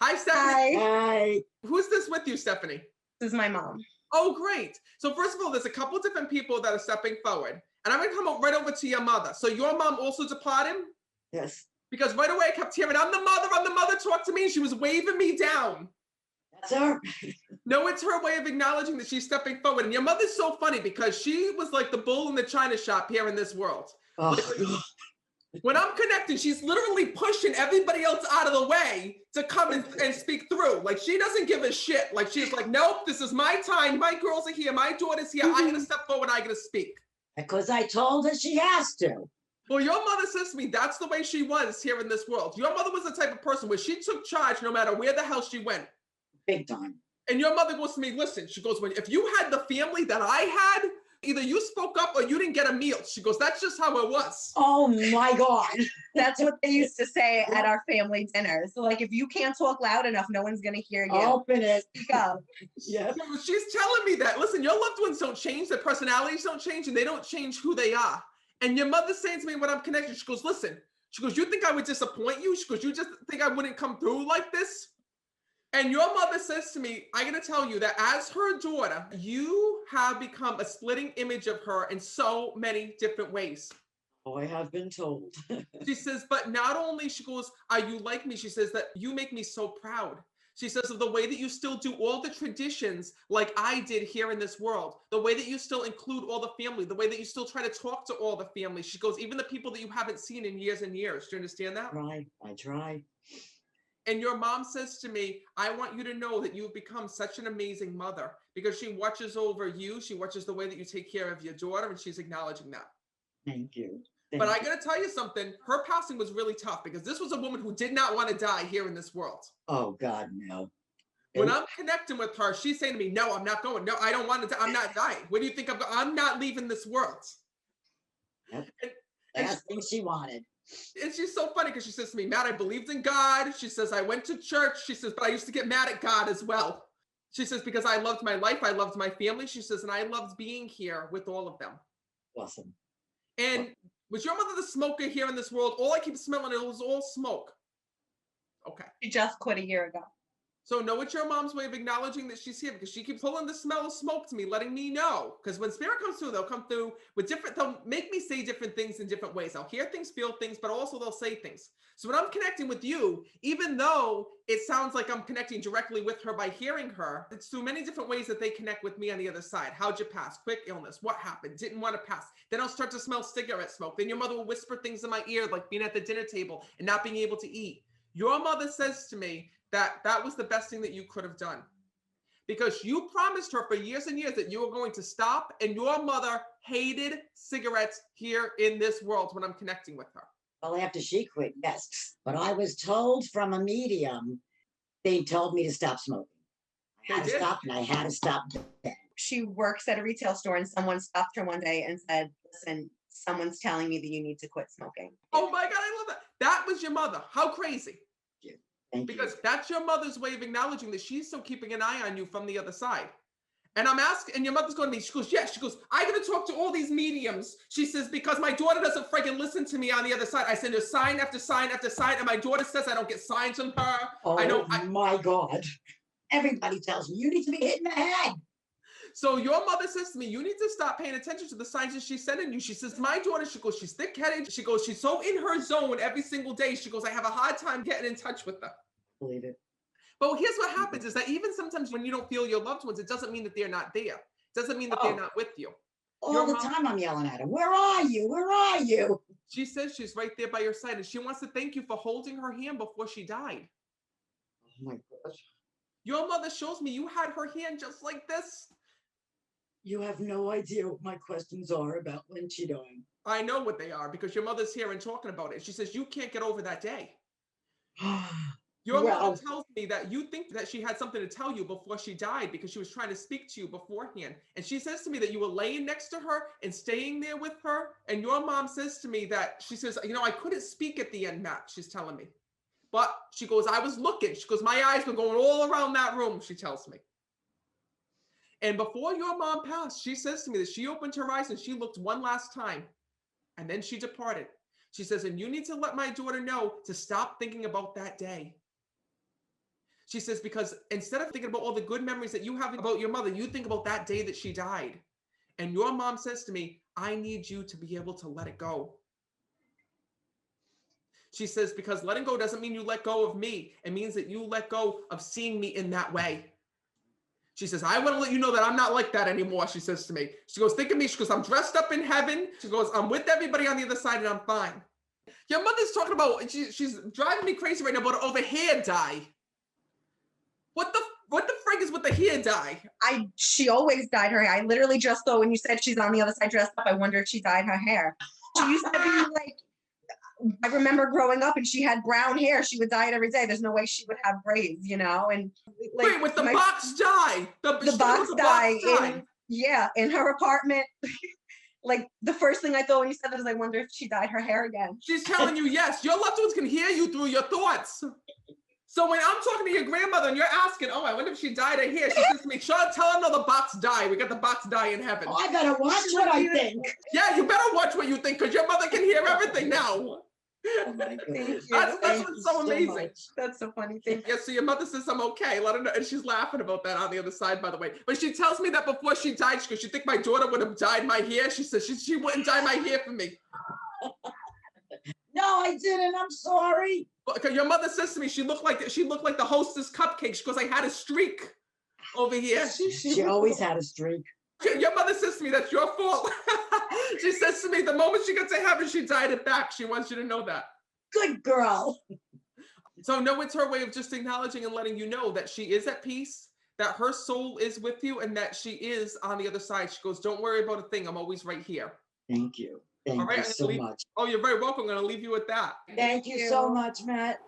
Hi, Stephanie. Hi, Hi. Who's this with you, Stephanie? this is my mom. Oh, great. So first of all, there's a couple of different people that are stepping forward. And I'm going to come right over to your mother. So your mom also departed? Yes, Because right away I kept hearing, I'm the mother, talk to me. She was waving me down. that's her. No, it's her way of acknowledging that she's stepping forward. And your mother's so funny because she was like the bull in the china shop here in this world. Oh, When I'm connecting, she's literally pushing everybody else out of the way to come and speak through. Like, she doesn't give a shit. Like, she's like, nope, this is my time. My girls are here. My daughter's here. I gotta step forward. I gotta speak. because I told her she has to. Well, your mother says to me, that's the way she was here in this world. Your mother was the type of person where she took charge no matter where the hell she went. Big time. And your mother goes to me, listen, she goes, if you had the family that I had, either you spoke up or you didn't get a meal. She goes, that's just how it was. Oh my God. That's what they used to say at our family dinners. So, like, if you can't talk loud enough, no one's going to hear you. Open it. Speak up. Yes. She's telling me that, listen, your loved ones don't change, their personalities don't change, and they don't change who they are. And your mother's saying to me when I'm connected, she goes, listen, she goes, you think I would disappoint you? She goes, you just think I wouldn't come through like this? And your mother says to me, I gotta tell you that as her daughter, you have become a splitting image of her in so many different ways. Oh, I have been told. She says, but not only, she goes, are you like me? She says that you make me so proud. She says of the way that you still do all the traditions like I did here in this world, the way that you still include all the family, the way that you still try to talk to all the family. She goes, even the people that you haven't seen in years and years. Do you understand that? I try. And your mom says to me, I want you to know that you've become such an amazing mother because she watches over you. She watches the way that you take care of your daughter, and she's acknowledging that. Thank you. But I got to tell you something. Her passing was really tough because this was a woman who did not want to die here in this world. Oh God, no. When I'm connecting with her, she's saying to me, no, I'm not going. No, I don't want to die. I'm not dying. Where do you think I'm going? I'm not leaving this world. Yep. And Last thing she wanted. And she's so funny because she says to me, Matt, I believed in God. She says, I went to church. She says, but I used to get mad at God as well. She says, because I loved my life. I loved my family. She says, and I loved being here with all of them. Awesome. And was your mother the smoker here in this world? All I keep smelling, it was all smoke. Okay. She just quit a year ago. So know it's your mom's way of acknowledging that she's here because she keeps pulling the smell of smoke to me, letting me know. Because when spirit comes through, they'll come through with they'll make me say different things in different ways. I'll hear things, feel things, but also they'll say things. So when I'm connecting with you, even though it sounds like I'm connecting directly with her by hearing her, it's through many different ways that they connect with me on the other side. How'd you pass? Quick illness. What happened? Didn't want to pass. Then I'll start to smell cigarette smoke. Then your mother will whisper things in my ear, like being at the dinner table and not being able to eat. Your mother says to me that that was the best thing that you could have done because you promised her for years and years that you were going to stop, and your mother hated cigarettes here in this world when I'm connecting with her. Well, after she quit, yes. But I was told from a medium, they told me to stop smoking. I had to stop, and I had to stop then. She works at a retail store, and someone stopped her one day and said, listen, someone's telling me that you need to quit smoking. Oh my God, I love that. That was your mother. How crazy. Thank Because you. that's your mother's way of acknowledging that she's still keeping an eye on you from the other side. And I'm asking, and your mother's going to me, she goes, yes, she goes, I got to talk to all these mediums. She says, because my daughter doesn't freaking listen to me on the other side. I send her sign after sign after sign, and my daughter says I don't get signs from her. Oh my God. Everybody tells me you need to be hit in the head. So your mother says to me, you need to stop paying attention to the signs that she's sending you. She says, my daughter, she goes, she's thick-headed. She goes, she's so in her zone every single day. She goes, I have a hard time getting in touch with her. Believe it. But here's what happens is that even sometimes when you don't feel your loved ones, it doesn't mean that they're not there. It doesn't mean that they're not with you. All the time I'm yelling at her, where are you? Where are you? She says she's right there by your side, and she wants to thank you for holding her hand before she died. Oh my gosh. Your mother shows me you had her hand just like this. You have no idea what my questions are about when she died. I know what they are because your mother's here and talking about it. She says you can't get over that day. Your mother tells me that you think that she had something to tell you before she died because she was trying to speak to you beforehand. And she says to me that you were laying next to her and staying there with her. And your mom says to me that she says, you know, I couldn't speak at the end, Matt, she's telling me. But she goes, I was looking. She goes, my eyes were going all around that room, she tells me. And before your mom passed, she says to me that she opened her eyes and she looked one last time. And then she departed. She says, and you need to let my daughter know to stop thinking about that day. She says, because instead of thinking about all the good memories that you have about your mother, you think about that day that she died. And your mom says to me, I need you to be able to let it go. She says, because letting go doesn't mean you let go of me. It means that you let go of seeing me in that way. She says, I want to let you know that I'm not like that anymore, she says to me. She goes, think of me. She goes, I'm dressed up in heaven. She goes, I'm with everybody on the other side and I'm fine. Your mother's talking about, she's driving me crazy right now about over hair dye. What the frig is with the hair dye? She always dyed her hair. I literally just thought when you said she's on the other side dressed up, I wonder if she dyed her hair. She used to be like, I remember growing up and she had brown hair. She would dye it every day. There's no way she would have braids, you know? And like, wait, with the box dye. The box dye in her apartment. Like the first thing I thought when you said that is I wonder if she dyed her hair again. She's telling you, yes, your loved ones can hear you through your thoughts. So when I'm talking to your grandmother and you're asking, oh, I wonder if she dyed her hair, she says to me, Sean, tell her no, the box dye. We got the box dye in heaven. Oh, I better watch what I think. Yeah, you better watch what you think because your mother can hear everything now. Oh my God. That's what's so amazing. Much. That's so funny. Thank Yeah, so your mother says I'm okay. Let her know. And she's laughing about that on the other side, by the way. But she tells me that before she died, because she think my daughter would have dyed my hair. She says she wouldn't dye my hair for me. No, I didn't. I'm sorry. Because your mother says to me, she looked like the Hostess cupcake. She goes, I had a streak over here. She always had a streak. Your mother says to me, that's your fault. She says to me, the moment she got to heaven, she dyed it back. She wants you to know that. Good girl. So no, it's her way of just acknowledging and letting you know that she is at peace, that her soul is with you, and that she is on the other side. She goes, don't worry about a thing. I'm always right here. Thank you. Thank you so much. Oh, you're very welcome. I'm going to leave you with that. Thank you so much, Matt.